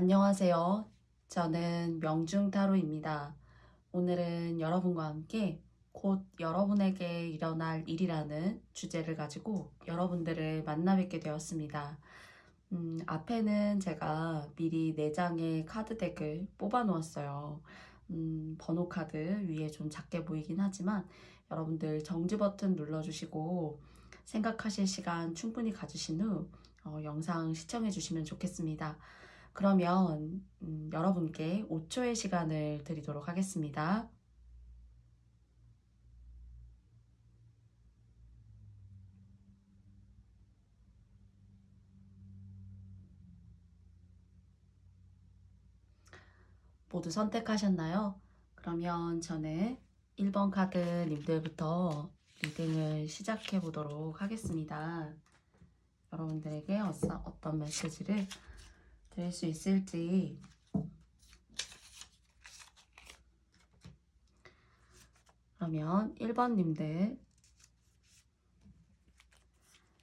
안녕하세요. 저는 명중타로입니다. 오늘은 여러분과 함께 곧 여러분에게 일어날 일이라는 주제를 가지고 여러분들을 만나 뵙게 되었습니다. 앞에는 제가 미리 4장의 카드 덱을 뽑아 놓았어요. 번호 카드 위에 좀 작게 보이긴 하지만 여러분들 정지 버튼 눌러주시고 생각하실 시간 충분히 가지신 후 영상 시청해 주시면 좋겠습니다. 그러면 여러분께 5초의 시간을 드리도록 하겠습니다. 모두 선택하셨나요? 그러면 저는 1번 카드 님들부터 리딩을 시작해 보도록 하겠습니다. 여러분들에게 어떤 메시지를 드릴 수 있을지. 그러면 1번 님들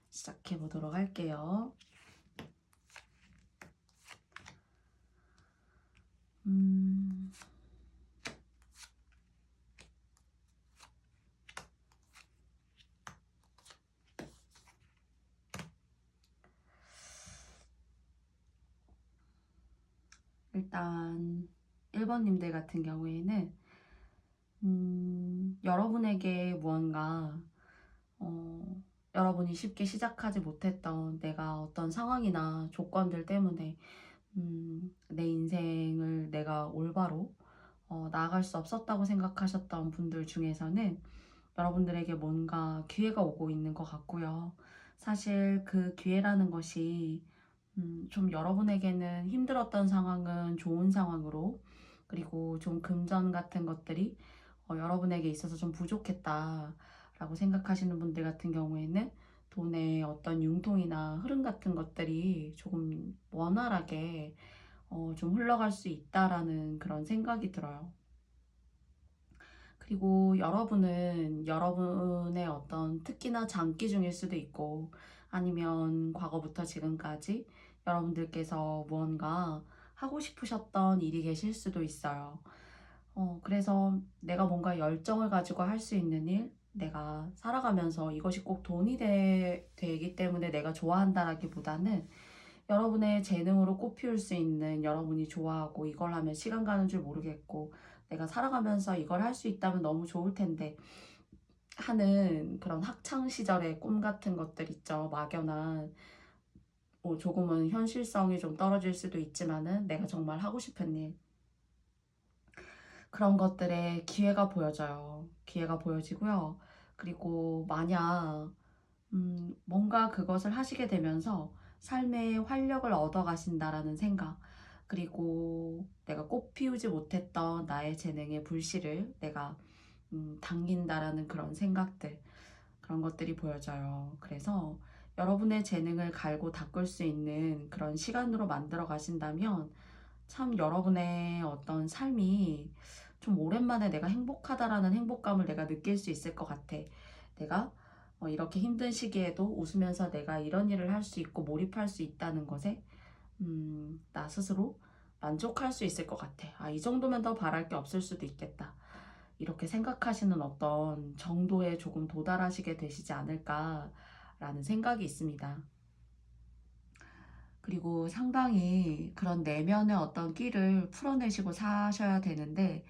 시작해 보도록 할게요. 일단 1번님들 같은 경우에는 여러분에게 무언가 여러분이 쉽게 시작하지 못했던 내가 어떤 상황이나 조건들 때문에 내 인생을 내가 올바로 나아갈 수 없었다고 생각하셨던 분들 중에서는 여러분들에게 뭔가 기회가 오고 있는 것 같고요. 사실 그 기회라는 것이 좀 여러분에게는 힘들었던 상황은 좋은 상황으로, 그리고 좀 금전 같은 것들이 여러분에게 있어서 좀 부족했다라고 생각하시는 분들 같은 경우에는 돈의 어떤 융통이나 흐름 같은 것들이 조금 원활하게 좀 흘러갈 수 있다라는 그런 생각이 들어요. 그리고 여러분은 여러분의 어떤 특기나 장기 중일 수도 있고, 아니면 과거부터 지금까지 여러분들께서 무언가 하고 싶으셨던 일이 계실 수도 있어요. 그래서 내가 뭔가 열정을 가지고 할 수 있는 일, 내가 살아가면서 이것이 꼭 돈이 되기 때문에 내가 좋아한다라기보다는 여러분의 재능으로 꽃피울 수 있는, 여러분이 좋아하고 이걸 하면 시간 가는 줄 모르겠고 내가 살아가면서 이걸 할 수 있다면 너무 좋을 텐데 하는 그런 학창 시절의 꿈 같은 것들 있죠. 막연한, 조금은 현실성이 좀 떨어질 수도 있지만은 내가 정말 하고 싶은 일, 그런 것들의 기회가 보여져요. 기회가 보여지고요. 그리고 만약 뭔가 그것을 하시게 되면서 삶의 활력을 얻어 가신다라는 생각, 그리고 내가 꽃 피우지 못했던 나의 재능의 불씨를 내가 당긴다라는 그런 생각들, 그런 것들이 보여져요. 그래서 여러분의 재능을 갈고 닦을 수 있는 그런 시간으로 만들어 가신다면 참 여러분의 어떤 삶이 좀 오랜만에 내가 행복하다라는 행복감을 내가 느낄 수 있을 것 같아. 내가 이렇게 힘든 시기에도 웃으면서 내가 이런 일을 할 수 있고 몰입할 수 있다는 것에 나 스스로 만족할 수 있을 것 같아. 아, 이 정도면 더 바랄 게 없을 수도 있겠다. 이렇게 생각하시는 어떤 정도에 조금 도달하시게 되시지 않을까라는 생각이 있습니다. 그리고 상당히 그런 내면의 어떤 끼를 풀어내시고 사셔야 되는데,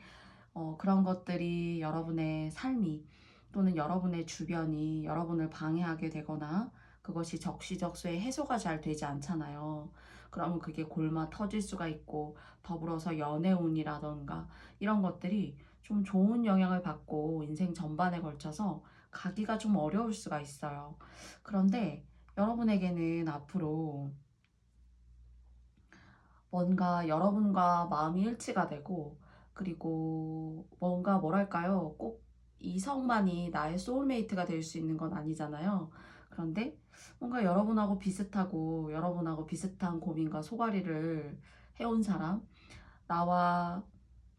그런 것들이 여러분의 삶이 또는 여러분의 주변이 여러분을 방해하게 되거나 그것이 적시적소에 해소가 잘 되지 않잖아요. 그러면 그게 골마 터질 수가 있고, 더불어서 연애운이라던가 이런 것들이 좀 좋은 영향을 받고 인생 전반에 걸쳐서 가기가 좀 어려울 수가 있어요. 그런데 여러분에게는 앞으로 뭔가 여러분과 마음이 일치가 되고, 그리고 뭔가 뭐랄까요, 꼭 이성만이 나의 소울메이트가 될 수 있는 건 아니잖아요. 그런데 뭔가 여러분하고 비슷하고 여러분하고 비슷한 고민과 소갈이를 해온 사람, 나와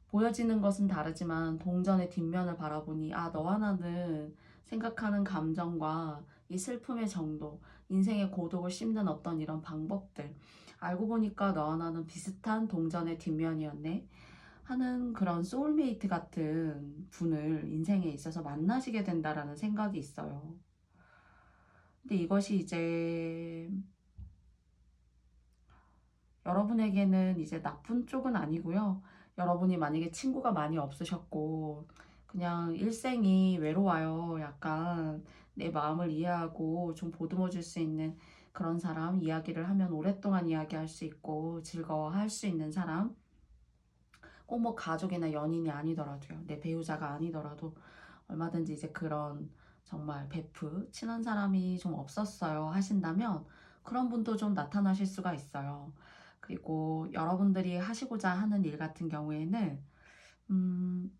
보여지는 것은 다르지만 동전의 뒷면을 바라보니, 아, 너와 나는 생각하는 감정과 이 슬픔의 정도, 인생의 고독을 씹는 어떤 이런 방법들, 알고 보니까 너와 나는 비슷한 동전의 뒷면이었네 하는 그런 소울메이트 같은 분을 인생에 있어서 만나시게 된다라는 생각이 있어요. 근데 이것이 이제 여러분에게는 이제 나쁜 쪽은 아니고요. 여러분이 만약에 친구가 많이 없으셨고 그냥 일생이 외로워요. 약간 내 마음을 이해하고 좀 보듬어 줄 수 있는 그런 사람, 이야기를 하면 오랫동안 이야기할 수 있고 즐거워할 수 있는 사람, 꼭 뭐 가족이나 연인이 아니더라도요. 내 배우자가 아니더라도 얼마든지 이제 그런 정말 베프, 친한 사람이 좀 없었어요 하신다면 그런 분도 좀 나타나실 수가 있어요. 그리고 여러분들이 하시고자 하는 일 같은 경우에는 음,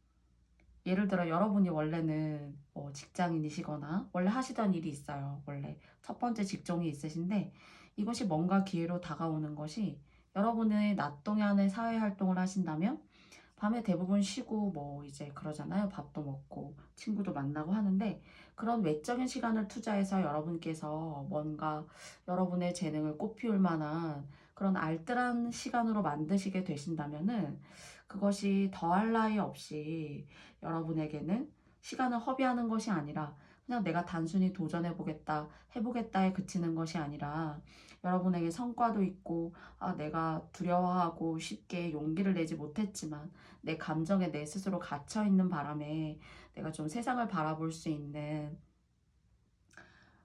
예를 들어 여러분이 원래는 뭐 직장인이시거나 원래 하시던 일이 있어요. 원래 첫 번째 직종이 있으신데 이것이 뭔가 기회로 다가오는 것이 여러분의 낮 동안의 사회 활동을 하신다면 밤에 대부분 쉬고 뭐 이제 그러잖아요. 밥도 먹고 친구도 만나고 하는데 그런 외적인 시간을 투자해서 여러분께서 뭔가 여러분의 재능을 꽃피울 만한 그런 알뜰한 시간으로 만드시게 되신다면은 그것이 더할 나위 없이 여러분에게는 시간을 허비하는 것이 아니라 그냥 내가 단순히 도전해보겠다, 해보겠다에 그치는 것이 아니라 여러분에게 성과도 있고 내가 두려워하고 쉽게 용기를 내지 못했지만 내 감정에 내 스스로 갇혀있는 바람에 내가 좀 세상을 바라볼 수 있는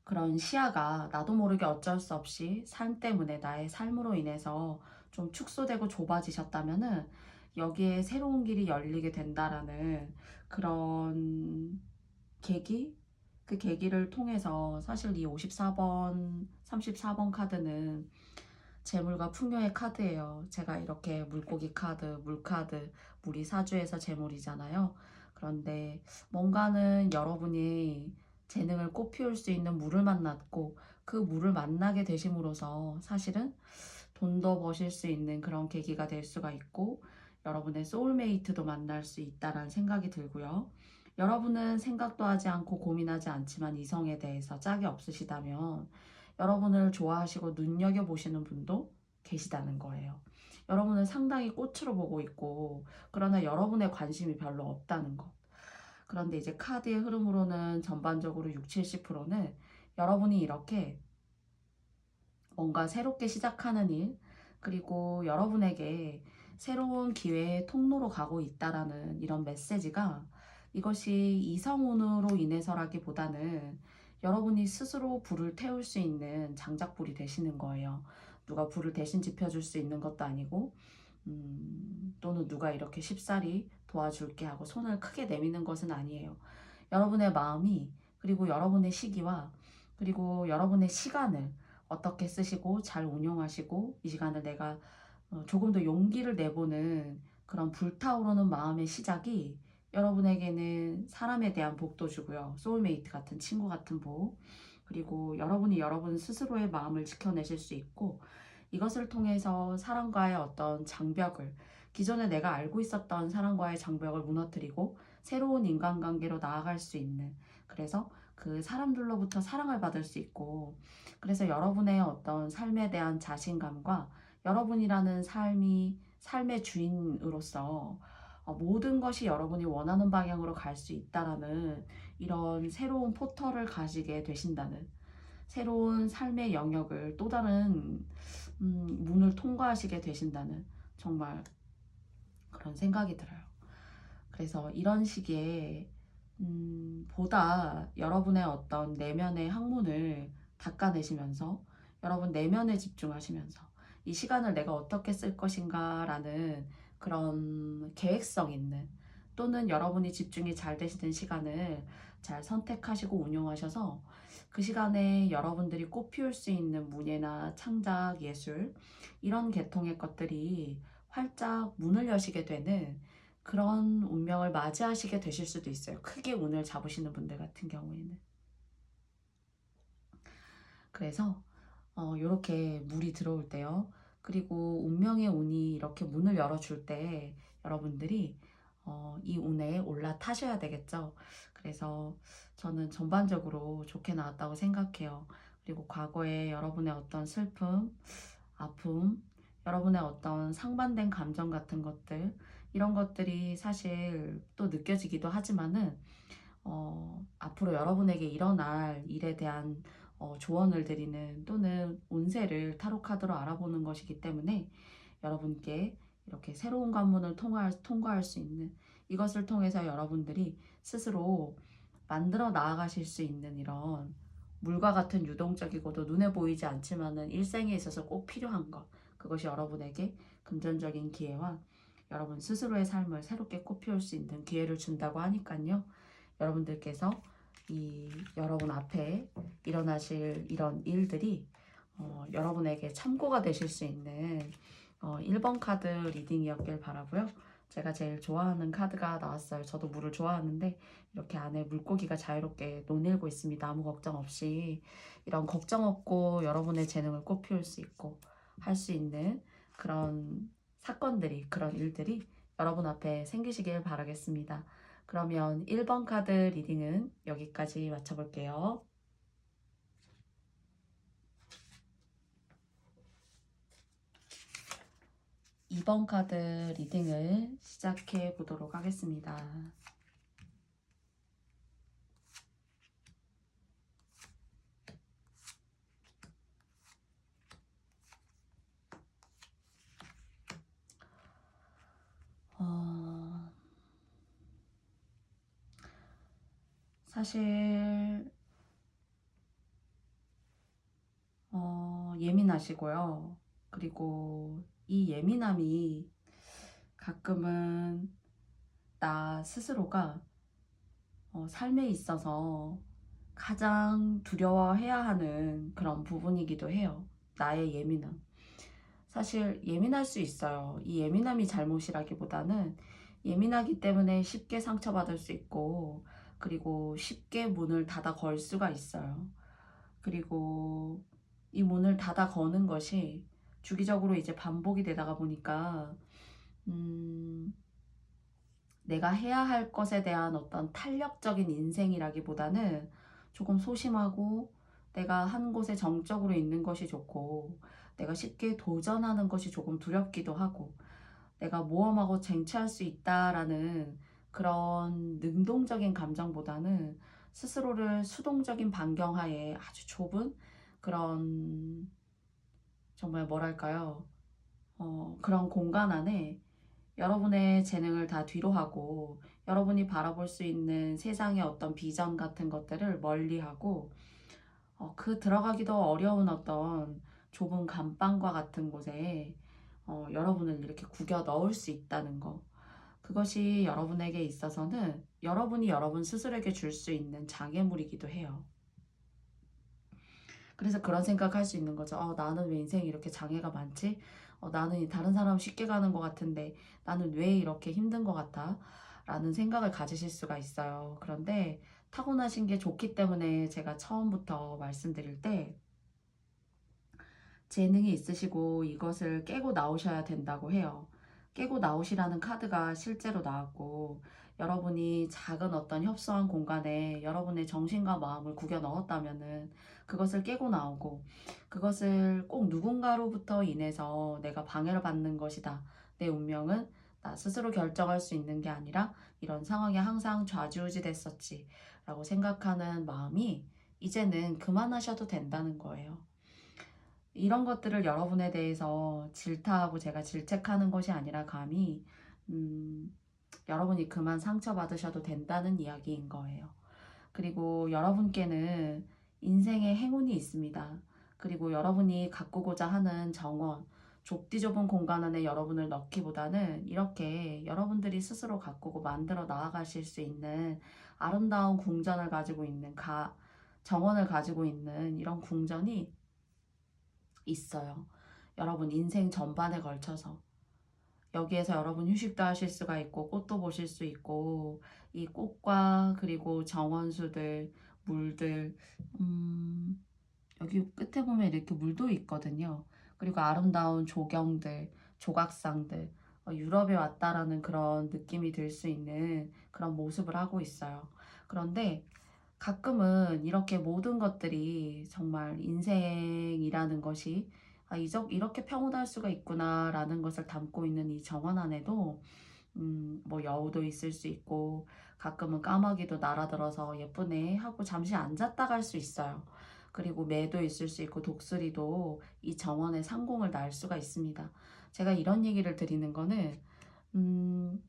그런 시야가 나도 모르게 어쩔 수 없이 삶 때문에 나의 삶으로 인해서 좀 축소되고 좁아지셨다면은 여기에 새로운 길이 열리게 된다라는 그런 계기? 그 계기를 통해서 사실 이 54번, 34번 카드는 재물과 풍요의 카드예요. 제가 이렇게 물고기 카드, 물 카드, 물이 사주에서 재물이잖아요. 그런데 뭔가는 여러분이 재능을 꽃피울 수 있는 물을 만났고 그 물을 만나게 되심으로써 사실은 돈도 버실 수 있는 그런 계기가 될 수가 있고 여러분의 소울메이트도 만날 수 있다라는 생각이 들고요. 여러분은 생각도 하지 않고 고민하지 않지만 이성에 대해서 짝이 없으시다면 여러분을 좋아하시고 눈여겨보시는 분도 계시다는 거예요. 여러분을 상당히 꽃으로 보고 있고 그러나 여러분의 관심이 별로 없다는 것. 그런데 이제 카드의 흐름으로는 전반적으로 6, 70%는 여러분이 이렇게 뭔가 새롭게 시작하는 일, 그리고 여러분에게 새로운 기회의 통로로 가고 있다라는 이런 메시지가 이것이 이성운으로 인해서라기보다는 여러분이 스스로 불을 태울 수 있는 장작불이 되시는 거예요. 누가 불을 대신 지펴줄 수 있는 것도 아니고, 또는 누가 이렇게 쉽사리 도와줄게 하고 손을 크게 내미는 것은 아니에요. 여러분의 마음이, 그리고 여러분의 시기와, 그리고 여러분의 시간을 어떻게 쓰시고 잘 운용하시고 이 시간을 내가 조금 더 용기를 내보는 그런 불타오르는 마음의 시작이 여러분에게는 사람에 대한 복도 주고요. 소울메이트 같은 친구 같은 복. 그리고 여러분이 여러분 스스로의 마음을 지켜내실 수 있고 이것을 통해서 사람과의 어떤 장벽을 기존에 내가 알고 있었던 사람과의 장벽을 무너뜨리고 새로운 인간관계로 나아갈 수 있는 그래서 그 사람들로부터 사랑을 받을 수 있고 그래서 여러분의 어떤 삶에 대한 자신감과 여러분이라는 삶의 주인으로서 모든 것이 여러분이 원하는 방향으로 갈 수 있다라는 이런 새로운 포털을 가지게 되신다는 새로운 삶의 영역을 또 다른 문을 통과하시게 되신다는 정말 그런 생각이 들어요. 그래서 이런 시기에 보다 여러분의 어떤 내면의 학문을 닦아내시면서 여러분 내면에 집중하시면서 이 시간을 내가 어떻게 쓸 것인가 라는 그런 계획성 있는 또는 여러분이 집중이 잘 되시는 시간을 잘 선택하시고 운용하셔서 그 시간에 여러분들이 꽃피울 수 있는 문예나 창작, 예술 이런 계통의 것들이 활짝 문을 여시게 되는 그런 운명을 맞이하시게 되실 수도 있어요. 크게 운을 잡으시는 분들 같은 경우에는. 그래서 이렇게 물이 들어올 때요. 그리고 운명의 운이 이렇게 문을 열어줄 때 여러분들이 이 운에 올라타셔야 되겠죠. 그래서 저는 전반적으로 좋게 나왔다고 생각해요. 그리고 과거에 여러분의 어떤 슬픔, 아픔, 여러분의 어떤 상반된 감정 같은 것들, 이런 것들이 사실 또 느껴지기도 하지만은 앞으로 여러분에게 일어날 일에 대한 조언을 드리는 또는 운세를 타로 카드로 알아보는 것이기 때문에 여러분께 이렇게 새로운 관문을 통과할 수 있는, 이것을 통해서 여러분들이 스스로 만들어 나아가실 수 있는 이런 물과 같은 유동적이고도 눈에 보이지 않지만은 일생에 있어서 꼭 필요한 것, 그것이 여러분에게 금전적인 기회와 여러분 스스로의 삶을 새롭게 꽃피울 수 있는 기회를 준다고 하니까요. 여러분들께서 이 여러분 앞에 일어나실 이런 일들이 여러분에게 참고가 되실 수 있는 1번 카드 리딩이었길 바라고요. 제가 제일 좋아하는 카드가 나왔어요. 저도 물을 좋아하는데 이렇게 안에 물고기가 자유롭게 논일고 있습니다. 아무 걱정 없이 이런 걱정 없고 여러분의 재능을 꽃피울 수 있고 할 수 있는 그런 사건들이, 그런 일들이 여러분 앞에 생기시길 바라겠습니다. 그러면 1번 카드 리딩은 여기까지 마쳐볼게요. 2번 카드 리딩을 시작해 보도록 하겠습니다. 사실 예민하시고요. 그리고 이 예민함이 가끔은 나 스스로가 삶에 있어서 가장 두려워해야 하는 그런 부분이기도 해요. 나의 예민함. 사실 예민할 수 있어요. 이 예민함이 잘못이라기보다는 예민하기 때문에 쉽게 상처받을 수 있고, 그리고 쉽게 문을 닫아 걸 수가 있어요. 그리고 이 문을 닫아 거는 것이 주기적으로 이제 반복이 되다가 보니까 내가 해야 할 것에 대한 어떤 탄력적인 인생이라기보다는 조금 소심하고 내가 한 곳에 정적으로 있는 것이 좋고 내가 쉽게 도전하는 것이 조금 두렵기도 하고 내가 모험하고 쟁취할 수 있다라는 그런 능동적인 감정보다는 스스로를 수동적인 반경하에 아주 좁은 그런 정말 뭐랄까요? 그런 공간 안에 여러분의 재능을 다 뒤로 하고 여러분이 바라볼 수 있는 세상의 어떤 비전 같은 것들을 멀리하고 그 들어가기도 어려운 어떤 좁은 감방과 같은 곳에 여러분을 이렇게 구겨 넣을 수 있다는 거. 그것이 여러분에게 있어서는 여러분이 여러분 스스로에게 줄 수 있는 장애물이기도 해요. 그래서 그런 생각할 수 있는 거죠. 나는 왜 인생에 이렇게 장애가 많지? 나는 다른 사람 쉽게 가는 것 같은데 나는 왜 이렇게 힘든 것 같아? 라는 생각을 가지실 수가 있어요. 그런데 타고나신 게 좋기 때문에 제가 처음부터 말씀드릴 때 재능이 있으시고 이것을 깨고 나오셔야 된다고 해요. 깨고 나오시라는 카드가 실제로 나왔고 여러분이 작은 어떤 협소한 공간에 여러분의 정신과 마음을 구겨 넣었다면은 그것을 깨고 나오고 그것을 꼭 누군가로부터 인해서 내가 방해를 받는 것이다. 내 운명은 나 스스로 결정할 수 있는 게 아니라 이런 상황에 항상 좌지우지 됐었지 라고 생각하는 마음이 이제는 그만하셔도 된다는 거예요. 이런 것들을 여러분에 대해서 질타하고 제가 질책하는 것이 아니라 감히 여러분이 그만 상처받으셔도 된다는 이야기인 거예요. 그리고 여러분께는 인생의 행운이 있습니다. 그리고 여러분이 가꾸고자 하는 정원, 좁디 좁은 공간 안에 여러분을 넣기보다는 이렇게 여러분들이 스스로 가꾸고 만들어 나아가실 수 있는 아름다운 궁전을 가지고 있는 정원을 가지고 있는 이런 궁전이 있어요. 여러분 인생 전반에 걸쳐서 여기에서 여러분 휴식도 하실 수가 있고 꽃도 보실 수 있고 이 꽃과 그리고 정원수들, 물들 여기 끝에 보면 이렇게 물도 있거든요. 그리고 아름다운 조경들, 조각상들 유럽에 왔다라는 그런 느낌이 들 수 있는 그런 모습을 하고 있어요. 그런데 가끔은 이렇게 모든 것들이 정말 인생이라는 것이 이렇게 평온할 수가 있구나라는 것을 담고 있는 이 정원 안에도 뭐 여우도 있을 수 있고 가끔은 까마귀도 날아들어서 예쁘네 하고 잠시 앉았다 갈 수 있어요. 그리고 매도 있을 수 있고 독수리도 이 정원에 상공을 날 수가 있습니다. 제가 이런 얘기를 드리는 거는 음,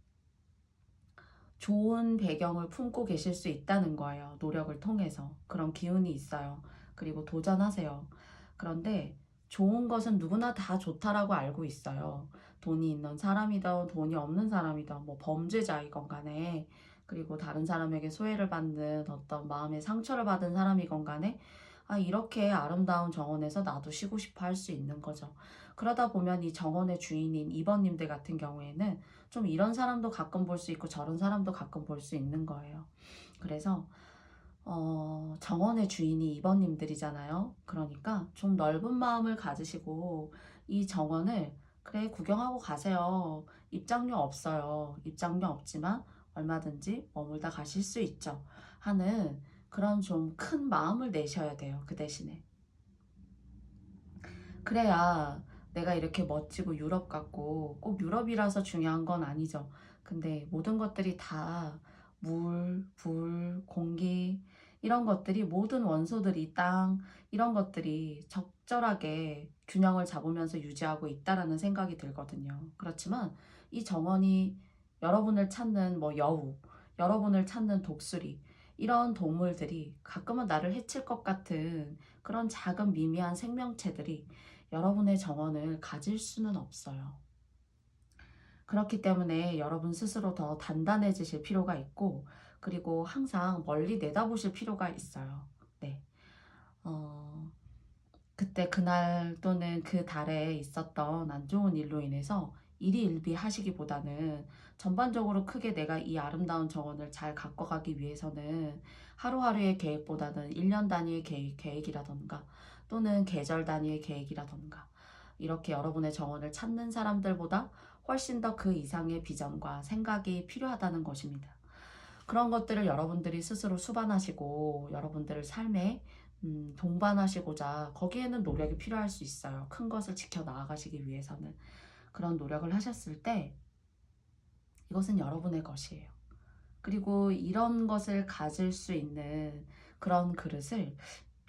좋은 배경을 품고 계실 수 있다는 거예요. 노력을 통해서. 그런 기운이 있어요. 그리고 도전하세요. 그런데 좋은 것은 누구나 다 좋다라고 알고 있어요. 돈이 있는 사람이든 돈이 없는 사람이든 뭐 범죄자이건 간에 그리고 다른 사람에게 소외를 받는 어떤 마음의 상처를 받은 사람이건 간에 이렇게 아름다운 정원에서 나도 쉬고 싶어 할 수 있는 거죠. 그러다 보면 이 정원의 주인인 이번님들 같은 경우에는 좀 이런 사람도 가끔 볼 수 있고 저런 사람도 가끔 볼 수 있는 거예요. 그래서 정원의 주인이 이번님들이잖아요. 그러니까 좀 넓은 마음을 가지시고 이 정원을 그래 구경하고 가세요. 입장료 없어요. 입장료 없지만 얼마든지 머물다 가실 수 있죠. 하는 그런 좀 큰 마음을 내셔야 돼요. 그 대신에. 그래야 내가 이렇게 멋지고 유럽 같고 꼭 유럽이라서 중요한 건 아니죠. 근데 모든 것들이 다 물, 불, 공기 이런 것들이 모든 원소들이 땅 이런 것들이 적절하게 균형을 잡으면서 유지하고 있다라는 생각이 들거든요. 그렇지만 이 정원이 여러분을 찾는 뭐 여우, 여러분을 찾는 독수리 이런 동물들이 가끔은 나를 해칠 것 같은 그런 작은 미미한 생명체들이 여러분의 정원을 가질 수는 없어요. 그렇기 때문에 여러분 스스로 더 단단해지실 필요가 있고, 그리고 항상 멀리 내다보실 필요가 있어요. 네. 어, 그때 그날 또는 그 달에 있었던 안 좋은 일로 인해서 일희일비하시기보다는 전반적으로 크게 내가 이 아름다운 정원을 잘 가꿔가기 위해서는 하루하루의 계획보다는 1년 단위의 계획이라던가 또는 계절 단위의 계획이라던가 이렇게 여러분의 정원을 찾는 사람들보다 훨씬 더 그 이상의 비전과 생각이 필요하다는 것입니다. 그런 것들을 여러분들이 스스로 수반하시고 여러분들을 삶에 동반하시고자 거기에는 노력이 필요할 수 있어요. 큰 것을 지켜 나아가시기 위해서는 그런 노력을 하셨을 때 이것은 여러분의 것이에요. 그리고 이런 것을 가질 수 있는 그런 그릇을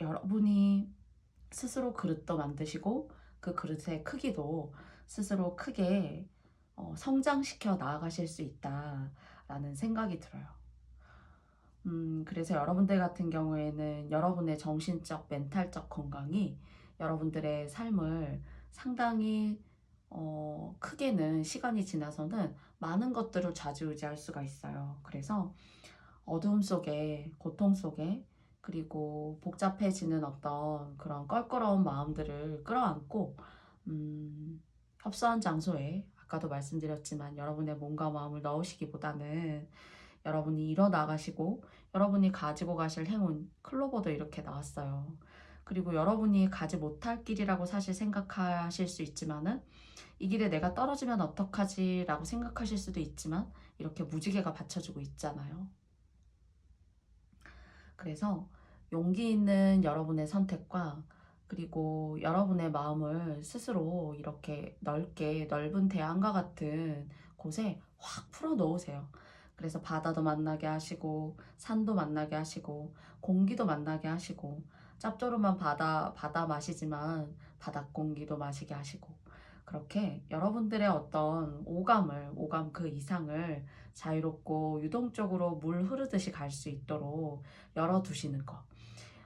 여러분이 스스로 그릇도 만드시고 그 그릇의 크기도 스스로 크게 성장시켜 나아가실 수 있다라는 생각이 들어요. 그래서 여러분들 같은 경우에는 여러분의 정신적, 멘탈적 건강이 여러분들의 삶을 상당히 크게는 시간이 지나서는 많은 것들을 좌지우지할 수가 있어요. 그래서 어두움 속에, 고통 속에, 그리고 복잡해지는 어떤 그런 껄끄러운 마음들을 끌어안고, 협소한 장소에, 아까도 말씀드렸지만 여러분의 몸과 마음을 넣으시기보다는 여러분이 일어나가시고 여러분이 가지고 가실 행운, 클로버도 이렇게 나왔어요. 그리고 여러분이 가지 못할 길이라고 사실 생각하실 수 있지만은 이 길에 내가 떨어지면 어떡하지 라고 생각하실 수도 있지만 이렇게 무지개가 받쳐주고 있잖아요. 그래서 용기 있는 여러분의 선택과 그리고 여러분의 마음을 스스로 이렇게 넓게 넓은 대양과 같은 곳에 확 풀어 놓으세요. 그래서 바다도 만나게 하시고 산도 만나게 하시고 공기도 만나게 하시고 짭조름한 바다 마시지만 바닷 공기도 마시게 하시고 그렇게 여러분들의 어떤 오감 그 이상을 자유롭고 유동적으로 물 흐르듯이 갈 수 있도록 열어두시는 것.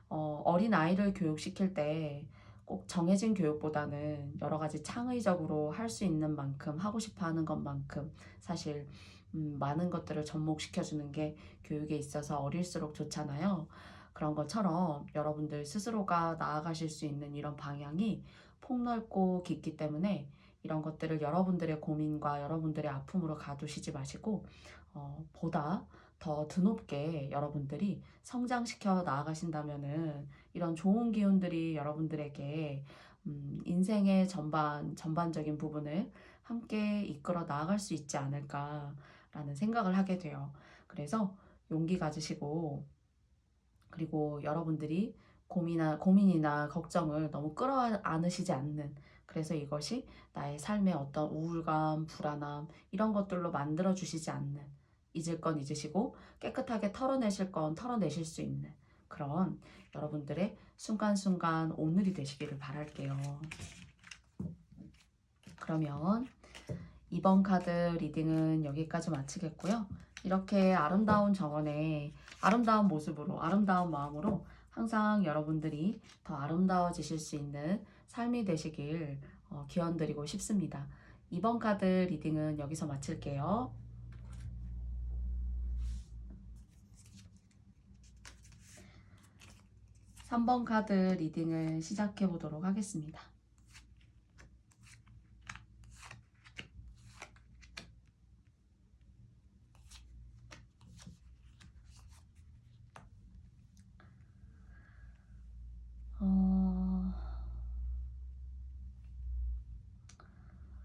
어린 아이를 교육시킬 때 꼭 정해진 교육보다는 여러 가지 창의적으로 할 수 있는 만큼 하고 싶어 하는 것만큼 사실 많은 것들을 접목시켜주는 게 교육에 있어서 어릴수록 좋잖아요. 그런 것처럼 여러분들 스스로가 나아가실 수 있는 이런 방향이 폭넓고 깊기 때문에 이런 것들을 여러분들의 고민과 여러분들의 아픔으로 가두시지 마시고 보다 더 드높게 여러분들이 성장시켜 나아가신다면은 이런 좋은 기운들이 여러분들에게 인생의 전반적인 부분을 함께 이끌어 나아갈 수 있지 않을까라는 생각을 하게 돼요. 그래서 용기 가지시고 그리고 여러분들이 고민이나 걱정을 너무 끌어안으시지 않는, 그래서 이것이 나의 삶의 어떤 우울감, 불안함 이런 것들로 만들어 주시지 않는, 잊을 건 잊으시고 깨끗하게 털어내실 건 털어내실 수 있는 그런 여러분들의 순간순간 오늘이 되시기를 바랄게요. 그러면 이번 카드 리딩은 여기까지 마치겠고요. 이렇게 아름다운 정원에 아름다운 모습으로, 아름다운 마음으로 항상 여러분들이 더 아름다워지실 수 있는 삶이 되시길 기원드리고 싶습니다. 이번 카드 리딩은 여기서 마칠게요. 3번 카드 리딩을 시작해 보도록 하겠습니다.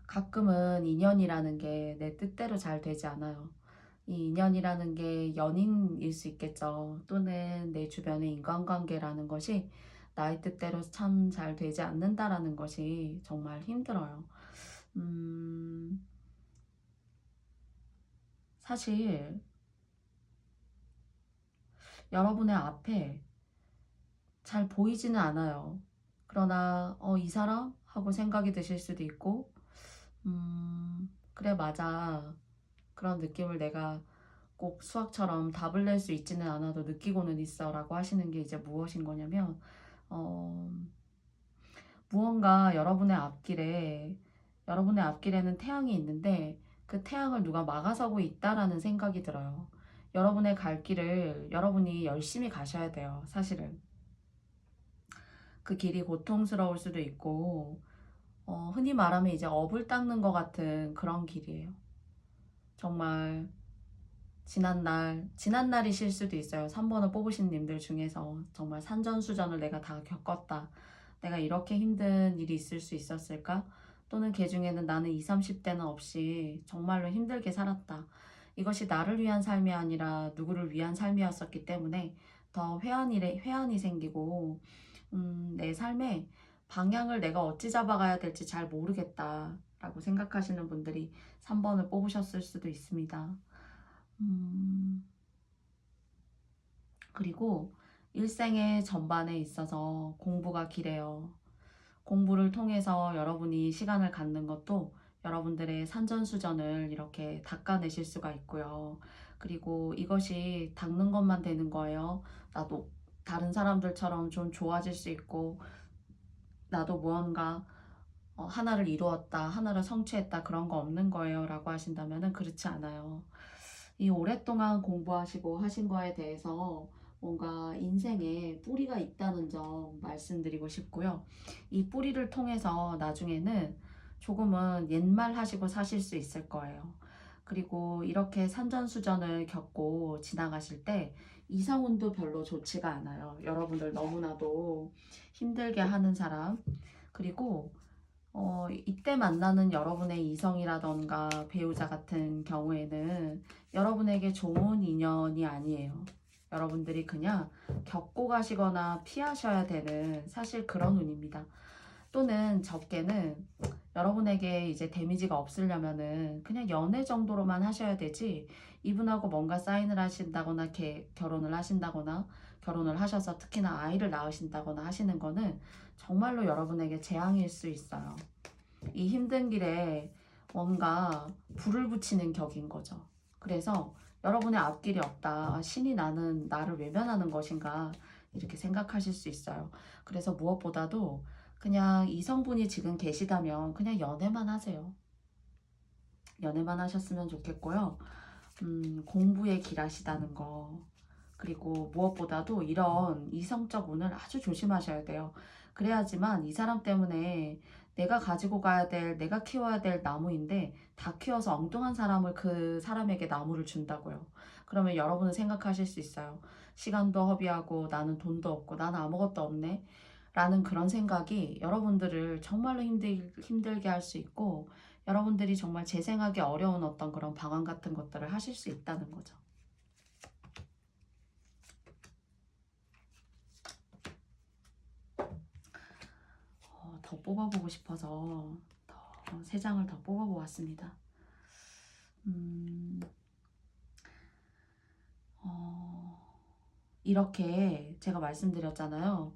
가끔은 인연이라는 게 내 뜻대로 잘 되지 않아요. 이 인연이라는 게 연인일 수 있겠죠. 또는 내 주변의 인간관계라는 것이 나의 뜻대로 참 잘 되지 않는다라는 것이 정말 힘들어요. 사실 여러분의 앞에 잘 보이지는 않아요. 그러나 이 사람? 하고 생각이 드실 수도 있고 그래 맞아. 그런 느낌을 내가 꼭 수학처럼 답을 낼 수 있지는 않아도 느끼고는 있어 라고 하시는 게 이제 무엇인 거냐면 어, 무언가 여러분의 앞길에는 태양이 있는데 그 태양을 누가 막아서고 있다라는 생각이 들어요. 여러분의 갈 길을 여러분이 열심히 가셔야 돼요. 사실은 그 길이 고통스러울 수도 있고 흔히 말하면 이제 업을 닦는 것 같은 그런 길이에요. 정말 지난날이실 수도 있어요. 3번을 뽑으신 님들 중에서 정말 산전수전을 내가 다 겪었다. 내가 이렇게 힘든 일이 있을 수 있었을까? 또는 그 중에는 나는 20, 30대는 없이 정말로 힘들게 살았다. 이것이 나를 위한 삶이 아니라 누구를 위한 삶이었었기 때문에 더 회한이 생기고 내 삶의 방향을 내가 어찌 잡아가야 될지 잘 모르겠다 라고 생각하시는 분들이 3번을 뽑으셨을 수도 있습니다. 그리고 일생의 전반에 있어서 공부가 길해요. 공부를 통해서 여러분이 시간을 갖는 것도 여러분들의 산전수전을 이렇게 닦아내실 수가 있고요. 그리고 이것이 닦는 것만 되는 거예요. 나도 다른 사람들처럼 좀 좋아질 수 있고, 나도 무언가 하나를 이루었다, 하나를 성취했다, 그런 거 없는 거예요. 라고 하신다면 그렇지 않아요. 이 오랫동안 공부하시고 하신 거에 대해서 뭔가 인생에 뿌리가 있다는 점 말씀드리고 싶고요. 이 뿌리를 통해서 나중에는 조금은 옛말 하시고 사실 수 있을 거예요. 그리고 이렇게 산전수전을 겪고 지나가실 때 이성운도 별로 좋지가 않아요. 여러분들 너무나도 힘들게 하는 사람, 그리고 이때 만나는 여러분의 이성이라던가 배우자 같은 경우에는 여러분에게 좋은 인연이 아니에요. 여러분들이 그냥 겪고 가시거나 피하셔야 되는 사실 그런 운입니다. 또는 적게는 여러분에게 이제 데미지가 없으려면은 그냥 연애 정도로만 하셔야 되지, 이분하고 뭔가 사인을 하신다거나 결혼을 하신다거나 결혼을 하셔서 특히나 아이를 낳으신다거나 하시는 거는 정말로 여러분에게 재앙일 수 있어요. 이 힘든 길에 뭔가 불을 붙이는 격인 거죠. 그래서 여러분의 앞길이 없다. 신이 나를 외면하는 것인가? 이렇게 생각하실 수 있어요. 그래서 무엇보다도 그냥 이성분이 지금 계시다면 그냥 연애만 하세요. 연애만 하셨으면 좋겠고요. 공부에 길하시다는 거. 그리고 무엇보다도 이런 이성적 운을 아주 조심하셔야 돼요. 그래야지만 이 사람 때문에 내가 가지고 가야 될, 내가 키워야 될 나무인데 다 키워서 엉뚱한 사람을 그 사람에게 나무를 준다고요. 그러면 여러분은 생각하실 수 있어요. 시간도 허비하고 나는 돈도 없고 나는 아무것도 없네. 라는 그런 생각이 여러분들을 정말로 힘들게 할 수 있고, 여러분들이 정말 재생하기 어려운 어떤 그런 방황 같은 것들을 하실 수 있다는 거죠. 더 뽑아보고 싶어서 세 장을 더 뽑아보았습니다. 이렇게 제가 말씀드렸잖아요.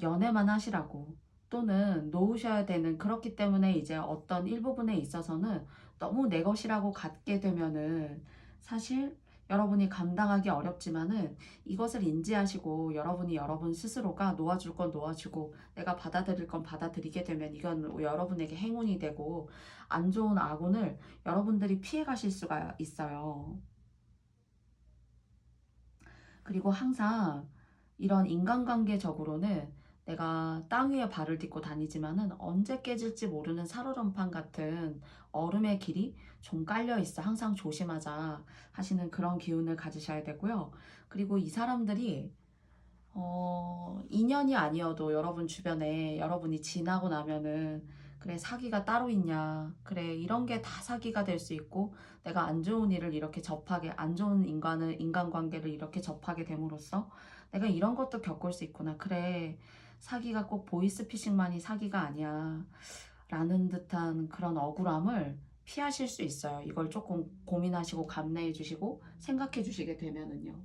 연애만 하시라고, 또는 놓으셔야 되는, 그렇기 때문에 이제 어떤 일부분에 있어서는 너무 내 것이라고 갖게 되면은 사실 여러분이 감당하기 어렵지만은, 이것을 인지하시고 여러분이 여러분 스스로가 놓아줄 건 놓아주고 내가 받아들일 건 받아들이게 되면 이건 여러분에게 행운이 되고, 안 좋은 아군을 여러분들이 피해 가실 수가 있어요. 그리고 항상 이런 인간관계적으로는 내가 땅 위에 발을 딛고 다니지만은 언제 깨질지 모르는 살얼음판 같은 얼음의 길이 좀 깔려 있어. 항상 조심하자 하시는 그런 기운을 가지셔야 되고요. 그리고 이 사람들이 인연이 아니어도 여러분 주변에 여러분이 지나고 나면은, 그래 사기가 따로 있냐, 그래 이런 게 다 사기가 될 수 있고, 내가 안 좋은 일을 이렇게 접하게, 안 좋은 인간관계를 이렇게 접하게 됨으로써 내가 이런 것도 겪을 수 있구나, 그래 사기가 꼭 보이스피싱만이 사기가 아니야 라는 듯한 그런 억울함을 피하실 수 있어요. 이걸 조금 고민하시고 감내해 주시고 생각해 주시게 되면은요.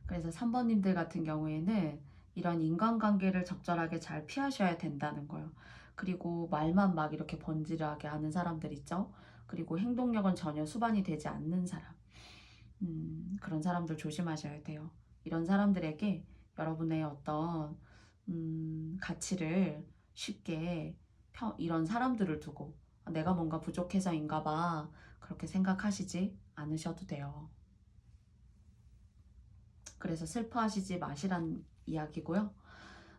그래서 3번님들 같은 경우에는 이런 인간관계를 적절하게 잘 피하셔야 된다는 거예요. 그리고 말만 막 이렇게 번지르하게 하는 사람들 있죠. 그리고 행동력은 전혀 수반이 되지 않는 사람. 그런 사람들 조심하셔야 돼요. 이런 사람들에게 여러분의 어떤 가치를 쉽게 이런 사람들을 두고 내가 뭔가 부족해서인가 봐 그렇게 생각하시지 않으셔도 돼요. 그래서 슬퍼하시지 마시란 이야기고요.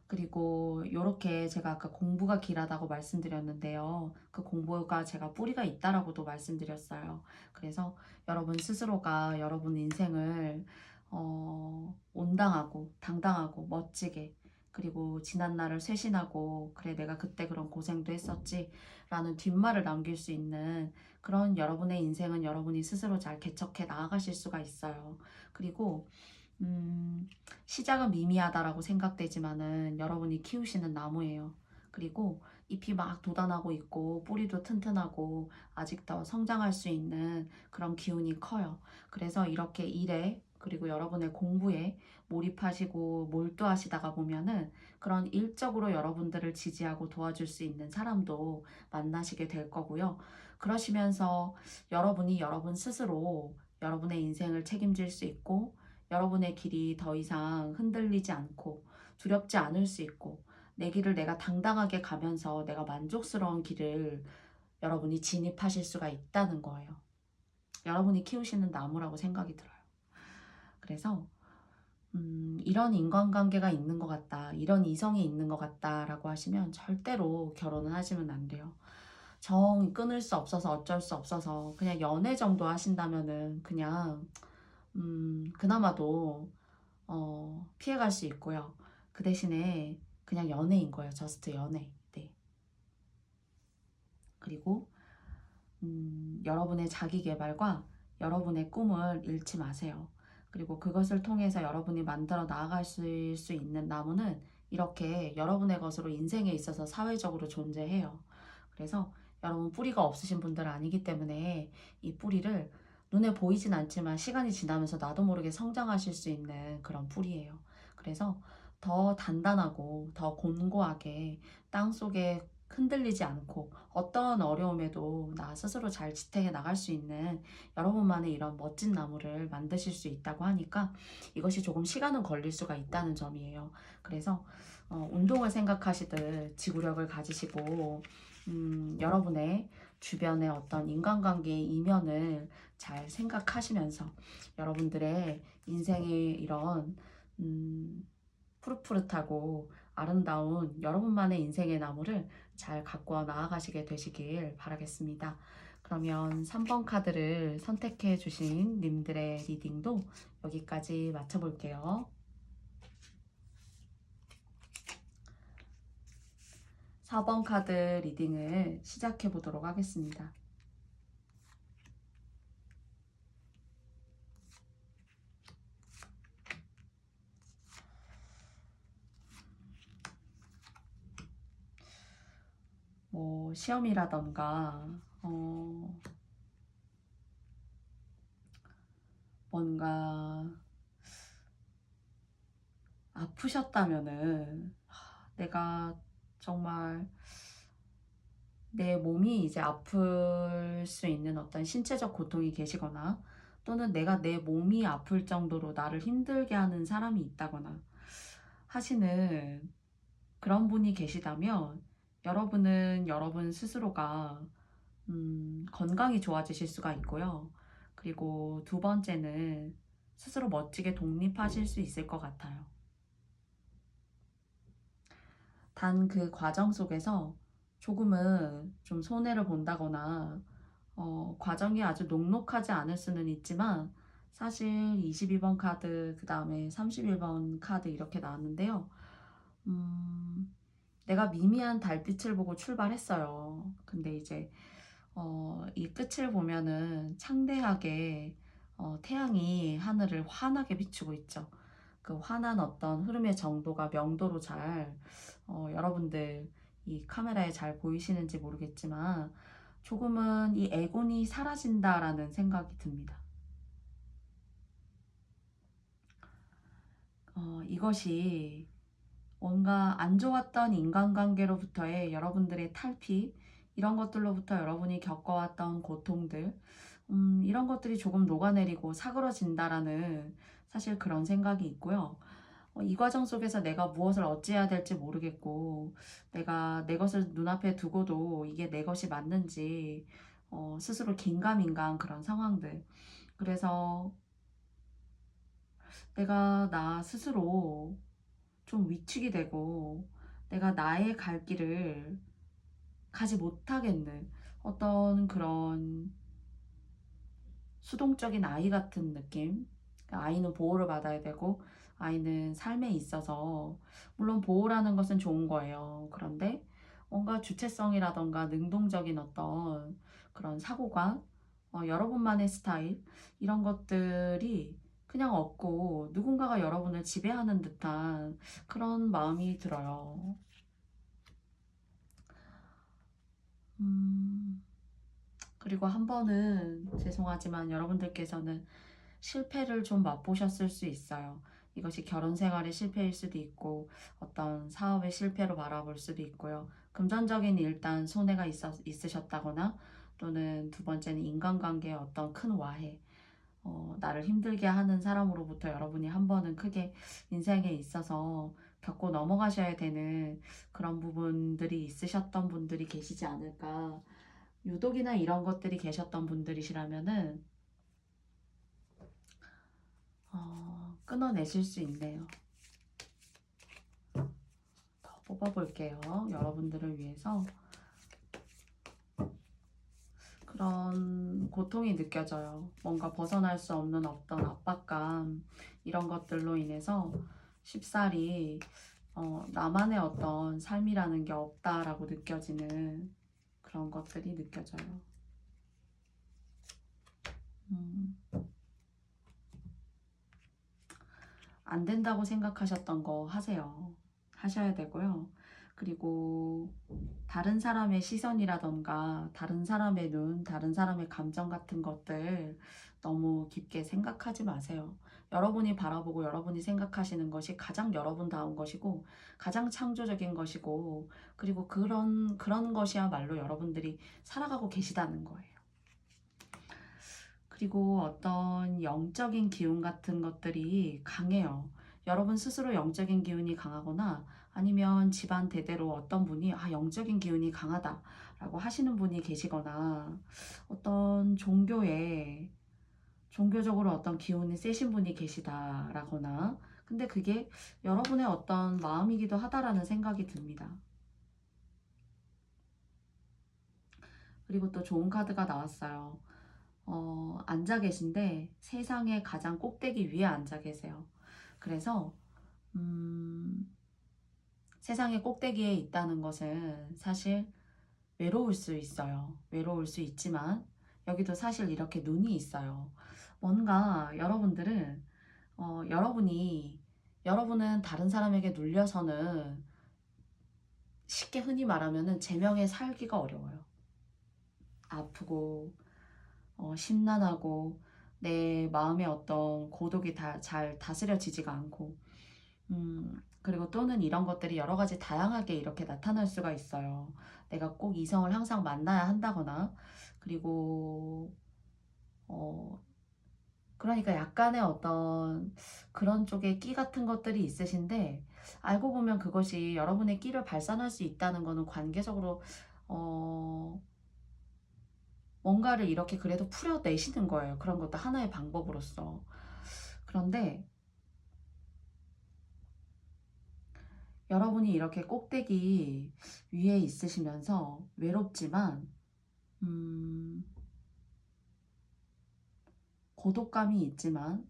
그리고 이렇게 제가 아까 공부가 길하다고 말씀드렸는데요. 그 공부가 제가 뿌리가 있다라고도 말씀드렸어요. 그래서 여러분 스스로가 여러분 인생을 온당하고 당당하고 멋지게, 그리고 지난 날을 쇄신하고, 그래 내가 그때 그런 고생도 했었지 라는 뒷말을 남길 수 있는 그런 여러분의 인생은 여러분이 스스로 잘 개척해 나아가실 수가 있어요. 그리고 시작은 미미하다라고 생각되지만은 여러분이 키우시는 나무예요. 그리고 잎이 막 돋아나고 있고 뿌리도 튼튼하고 아직 더 성장할 수 있는 그런 기운이 커요. 그래서 이렇게 일에, 그리고 여러분의 공부에 몰입하시고 몰두하시다가 보면은 그런 일적으로 여러분들을 지지하고 도와줄 수 있는 사람도 만나시게 될 거고요. 그러시면서 여러분이 여러분 스스로 여러분의 인생을 책임질 수 있고, 여러분의 길이 더 이상 흔들리지 않고 두렵지 않을 수 있고, 내 길을 내가 당당하게 가면서 내가 만족스러운 길을 여러분이 진입하실 수가 있다는 거예요. 여러분이 키우시는 나무라고 생각이 들어요. 그래서 이런 인간관계가 있는 것 같다, 이런 이성이 있는 것 같다 라고 하시면 절대로 결혼은 하시면 안 돼요. 정 끊을 수 없어서 어쩔 수 없어서 그냥 연애 정도 하신다면은 그냥 그나마도 피해갈 수 있고요. 그 대신에 그냥 연애인 거예요. 저스트 연애. 네. 그리고 여러분의 자기 개발과 여러분의 꿈을 잃지 마세요. 그리고 그것을 통해서 여러분이 만들어 나아갈 수 있는 나무는 이렇게 여러분의 것으로 인생에 있어서 사회적으로 존재해요. 그래서 여러분 뿌리가 없으신 분들은 아니기 때문에 이 뿌리를 눈에 보이진 않지만 시간이 지나면서 나도 모르게 성장하실 수 있는 그런 뿌리예요. 그래서 더 단단하고 더 곤고하게 땅속에 흔들리지 않고 어떤 어려움에도 나 스스로 잘 지탱해 나갈 수 있는 여러분만의 이런 멋진 나무를 만드실 수 있다고 하니까 이것이 조금 시간은 걸릴 수가 있다는 점이에요. 그래서 운동을 생각하시듯 지구력을 가지시고 여러분의 주변의 어떤 인간관계의 이면을 잘 생각하시면서 여러분들의 인생의 이런 푸릇푸릇하고 아름다운 여러분만의 인생의 나무를 잘 가꾸어 나아가시게 되시길 바라겠습니다. 그러면 3번 카드를 선택해 주신 님들의 리딩도 여기까지 마쳐볼게요. 4번 카드 리딩을 시작해 보도록 하겠습니다. 뭐 시험이라던가 뭔가 아프셨다면은 내가 정말 내 몸이 이제 아플 수 있는 어떤 신체적 고통이 계시거나 또는 내가 내 몸이 아플 정도로 나를 힘들게 하는 사람이 있다거나 하시는 그런 분이 계시다면 여러분은 여러분 스스로가 건강이 좋아지실 수가 있고요. 그리고 두 번째는 스스로 멋지게 독립하실 수 있을 것 같아요. 단 그 과정 속에서 조금은 좀 손해를 본다거나 과정이 아주 녹록하지 않을 수는 있지만 사실 22번 카드 그 다음에 31번 카드 이렇게 나왔는데요. 내가 미미한 달빛을 보고 출발했어요. 근데 이제 이 끝을 보면은 창대하게 태양이 하늘을 환하게 비추고 있죠. 그 환한 어떤 흐름의 정도가 명도로 잘 여러분들 이 카메라에 잘 보이시는지 모르겠지만 조금은 이 애곤이 사라진다라는 생각이 듭니다. 이것이 뭔가 안 좋았던 인간관계로부터의 여러분들의 탈피, 이런 것들로부터 여러분이 겪어왔던 고통들, 이런 것들이 조금 녹아내리고 사그러진다라는 사실 그런 생각이 있고요. 이 과정 속에서 내가 무엇을 어찌해야 될지 모르겠고, 내가 내 것을 눈앞에 두고도 이게 내 것이 맞는지, 스스로 긴가민가한 그런 상황들. 그래서 내가 나 스스로 좀 위축이 되고, 내가 나의 갈 길을 가지 못하겠는 어떤 그런 수동적인 아이 같은 느낌. 그러니까 아이는 보호를 받아야 되고 아이는 삶에 있어서 물론 보호라는 것은 좋은 거예요. 그런데 뭔가 주체성이라던가 능동적인 어떤 그런 사고관, 여러분만의 스타일 이런 것들이 그냥 없고 누군가가 여러분을 지배하는 듯한 그런 마음이 들어요. 음, 그리고 한 번은 죄송하지만 여러분들께서는 실패를 좀 맛보셨을 수 있어요. 이것이 결혼 생활의 실패일 수도 있고 어떤 사업의 실패로 바라볼 수도 있고요. 금전적인 일단 손해가 있으셨다거나 또는 두 번째는 인간관계의 어떤 큰 와해, 나를 힘들게 하는 사람으로부터 여러분이 한 번은 크게 인생에 있어서 겪고 넘어가셔야 되는 그런 부분들이 있으셨던 분들이 계시지 않을까. 유독이나 이런 것들이 계셨던 분들이시라면은 끊어내실 수 있네요. 더 뽑아볼게요. 여러분들을 위해서 그런 고통이 느껴져요. 뭔가 벗어날 수 없는 어떤 압박감 이런 것들로 인해서 쉽사리 나만의 어떤 삶이라는 게 없다라고 느껴지는 그런 것들이 느껴져요. 음, 안 된다고 생각하셨던 거 하세요. 하셔야 되고요. 그리고 다른 사람의 시선이라던가 다른 사람의 눈, 다른 사람의 감정 같은 것들 너무 깊게 생각하지 마세요. 여러분이 바라보고 여러분이 생각하시는 것이 가장 여러분다운 것이고 가장 창조적인 것이고 그리고 그런 것이야말로 여러분들이 살아가고 계시다는 거예요. 그리고 어떤 영적인 기운 같은 것들이 강해요. 여러분 스스로 영적인 기운이 강하거나 아니면 집안 대대로 어떤 분이 영적인 기운이 강하다라고 하시는 분이 계시거나 어떤 종교적으로 어떤 기운이 세신 분이 계시다라거나 근데 그게 여러분의 어떤 마음이기도 하다라는 생각이 듭니다. 그리고 또 좋은 카드가 나왔어요. 앉아 계신데 세상의 가장 꼭대기 위에 앉아 계세요. 그래서 세상의 꼭대기에 있다는 것은 사실 외로울 수 있어요. 외로울 수 있지만 여기도 사실 이렇게 눈이 있어요. 뭔가 여러분들은 여러분은 다른 사람에게 눌려서는 쉽게 흔히 말하면은 제명에 살기가 어려워요. 아프고 심란하고 내 마음의 어떤 고독이 잘 다스려지지가 않고 그리고 또는 이런 것들이 여러 가지 다양하게 이렇게 나타날 수가 있어요. 내가 꼭 이성을 항상 만나야 한다거나 그리고 어 그러니까 약간의 어떤 그런 쪽에 끼 같은 것들이 있으신데 알고 보면 그것이 여러분의 끼를 발산할 수 있다는 거는 관계적으로 어 뭔가를 이렇게 그래도 풀어내시는 거예요. 그런 것도 하나의 방법으로서. 그런데 여러분이 이렇게 꼭대기 위에 있으시면서 외롭지만 음, 고독감이 있지만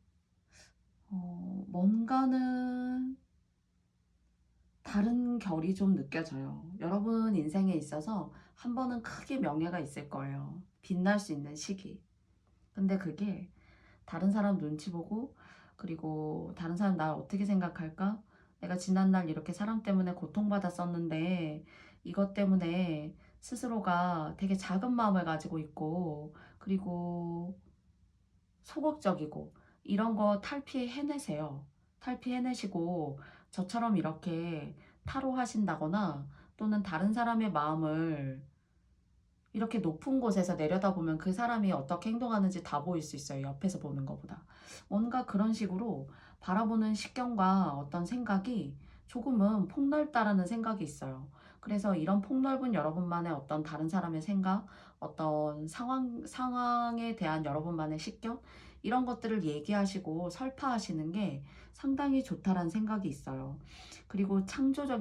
뭔가는 다른 결이 좀 느껴져요. 여러분 인생에 있어서 한 번은 크게 명예가 있을 거예요. 빛날 수 있는 시기. 근데 그게 다른 사람 눈치 보고 그리고 다른 사람 날 어떻게 생각할까? 내가 지난날 이렇게 사람 때문에 고통받았었는데 이것 때문에 스스로가 되게 작은 마음을 가지고 있고 그리고 소극적이고 이런 거 탈피해내세요. 탈피해내시고 저처럼 이렇게 타로하신다거나 또는 다른 사람의 마음을 이렇게 높은 곳에서 내려다보면 그 사람이 어떻게 행동하는지 다 보일 수 있어요. 옆에서 보는 것보다. 뭔가 그런 식으로 바라보는 시경과 어떤 생각이 조금은 폭넓다라는 생각이 있어요. 그래서 이런 폭넓은 여러분만의 어떤 다른 사람의 생각, 어떤 상황에 대한 여러분만의 시경, 이런 것들을 얘기하시고 설파하시는 게 상당히 좋다라는 생각이 있어요. 그리고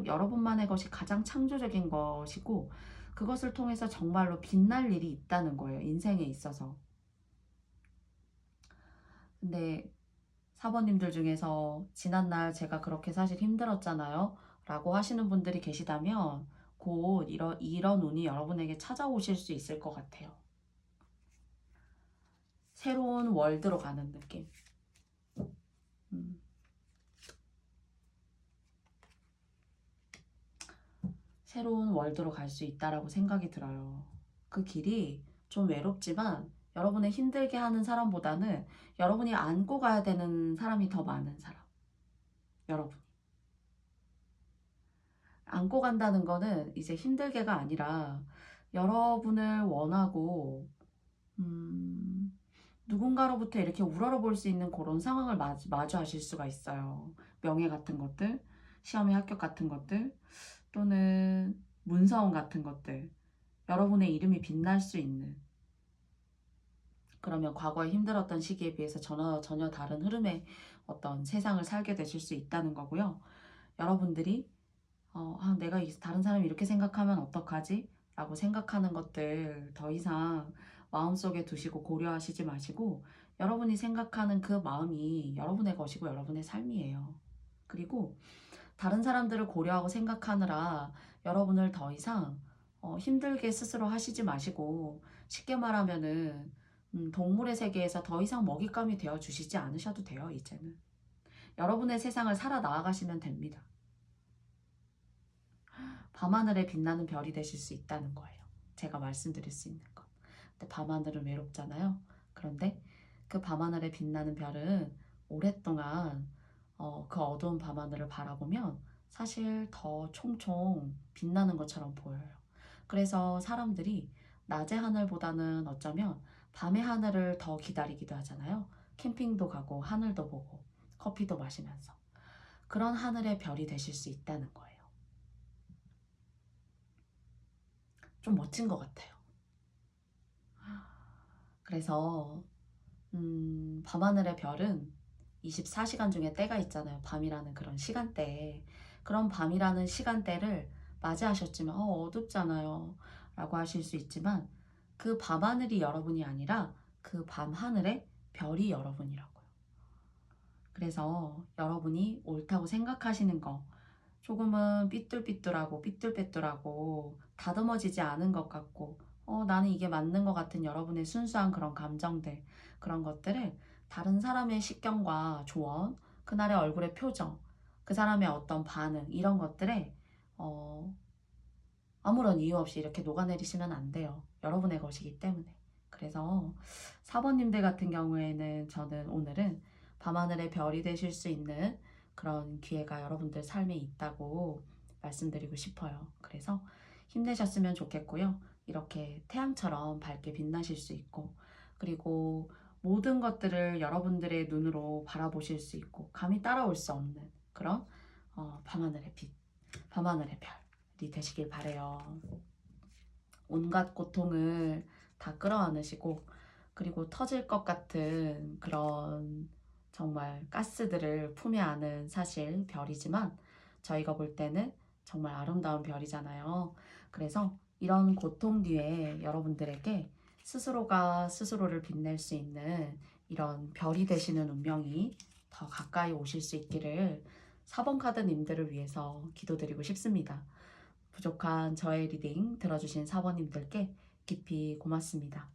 여러분만의 것이 가장 창조적인 것이고, 그것을 통해서 정말로 빛날 일이 있다는 거예요. 인생에 있어서. 근데 사모님들 중에서 지난날 제가 그렇게 사실 힘들었잖아요. 라고 하시는 분들이 계시다면 곧 이런 운이 여러분에게 찾아오실 수 있을 것 같아요. 새로운 월드로 가는 느낌. 음. 새로운 월드로 갈 수 있다라고 생각이 들어요. 그 길이 좀 외롭지만 여러분을 힘들게 하는 사람보다는 여러분이 안고 가야 되는 사람이 더 많은 사람. 여러분. 안고 간다는 거는 이제 힘들게가 아니라 여러분을 원하고 누군가로부터 이렇게 우러러볼 수 있는 그런 상황을 마주하실 수가 있어요. 명예 같은 것들, 시험의 합격 같은 것들, 또는 문서원 같은 것들, 여러분의 이름이 빛날 수 있는, 그러면 과거에 힘들었던 시기에 비해서 전혀 다른 흐름의 어떤 세상을 살게 되실 수 있다는 거고요. 여러분들이 내가 다른 사람이 이렇게 생각하면 어떡하지? 라고 생각하는 것들 더 이상 마음속에 두시고 고려하시지 마시고 여러분이 생각하는 그 마음이 여러분의 것이고 여러분의 삶이에요. 그리고 다른 사람들을 고려하고 생각하느라 여러분을 더 이상 힘들게 스스로 하시지 마시고 쉽게 말하면은 동물의 세계에서 더 이상 먹잇감이 되어 주시지 않으셔도 돼요. 이제는 여러분의 세상을 살아 나아가시면 됩니다. 밤하늘에 빛나는 별이 되실 수 있다는 거예요. 제가 말씀드릴 수 있는 것. 근데 밤하늘은 외롭잖아요. 그런데 그 밤하늘에 빛나는 별은 오랫동안 그 어두운 밤하늘을 바라보면 사실 더 총총 빛나는 것처럼 보여요. 그래서 사람들이 낮의 하늘보다는 어쩌면 밤의 하늘을 더 기다리기도 하잖아요. 캠핑도 가고 하늘도 보고 커피도 마시면서 그런 하늘의 별이 되실 수 있다는 거예요. 좀 멋진 것 같아요. 그래서 밤하늘의 별은 24시간 중에 때가 있잖아요. 밤이라는 그런 시간대에. 그런 밤이라는 시간대를 맞이하셨지만 어둡잖아요 라고 하실 수 있지만 그 밤하늘이 여러분이 아니라 그 밤하늘의 별이 여러분이라고요. 그래서 여러분이 옳다고 생각하시는 거 조금은 삐뚤빼뚤하고 다듬어지지 않은 것 같고 나는 이게 맞는 것 같은 여러분의 순수한 그런 감정들 그런 것들을 다른 사람의 식견과 조언 그날의 얼굴의 표정 그 사람의 어떤 반응 이런 것들에 어, 아무런 이유 없이 이렇게 녹아내리시면 안 돼요. 여러분의 것이기 때문에. 그래서 4번님들 같은 경우에는 저는 오늘은 밤하늘의 별이 되실 수 있는 그런 기회가 여러분들 삶에 있다고 말씀드리고 싶어요. 그래서 힘내셨으면 좋겠고요. 이렇게 태양처럼 밝게 빛나실 수 있고, 그리고 모든 것들을 여러분들의 눈으로 바라보실 수 있고 감히 따라올 수 없는 그런 밤하늘의 빛, 밤하늘의 별이 되시길 바래요. 온갖 고통을 다 끌어안으시고, 그리고 터질 것 같은 그런 정말 가스들을 품에 안은 사실 별이지만 저희가 볼 때는 정말 아름다운 별이잖아요. 그래서 이런 고통 뒤에 여러분들에게 스스로가 스스로를 빛낼 수 있는 이런 별이 되시는 운명이 더 가까이 오실 수 있기를 4번 카드님들을 위해서 기도드리고 싶습니다. 부족한 저의 리딩 들어주신 4번님들께 깊이 고맙습니다.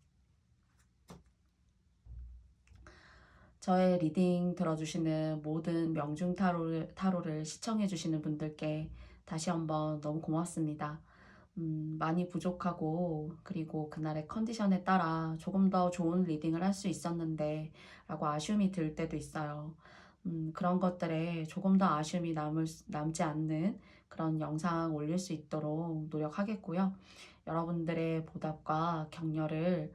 저의 리딩 들어주시는 모든 명중 타로를 시청해주시는 분들께 다시 한번 너무 고맙습니다. 많이 부족하고, 그리고 그날의 컨디션에 따라 조금 더 좋은 리딩을 할 수 있었는데 라고 아쉬움이 들 때도 있어요. 그런 것들에 조금 더 아쉬움이 남지 않는 그런 영상 올릴 수 있도록 노력하겠고요. 여러분들의 보답과 격려는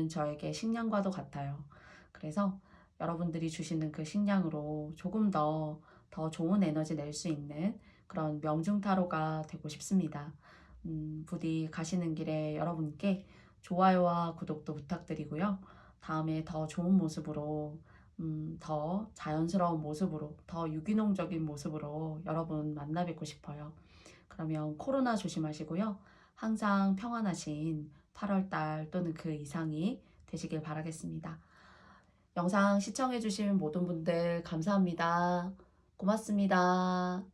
저에게 식량과도 같아요. 그래서 여러분들이 주시는 그 식량으로 조금 더 좋은 에너지 낼 수 있는 그런 명중타로가 되고 싶습니다. 부디 가시는 길에 여러분께 좋아요와 구독도 부탁드리고요. 다음에 더 좋은 모습으로, 더 자연스러운 모습으로, 더 유기농적인 모습으로 여러분 만나 뵙고 싶어요. 그러면 코로나 조심하시고요. 항상 평안하신 8월달 또는 그 이상이 되시길 바라겠습니다. 영상 시청해주신 모든 분들 감사합니다. 고맙습니다.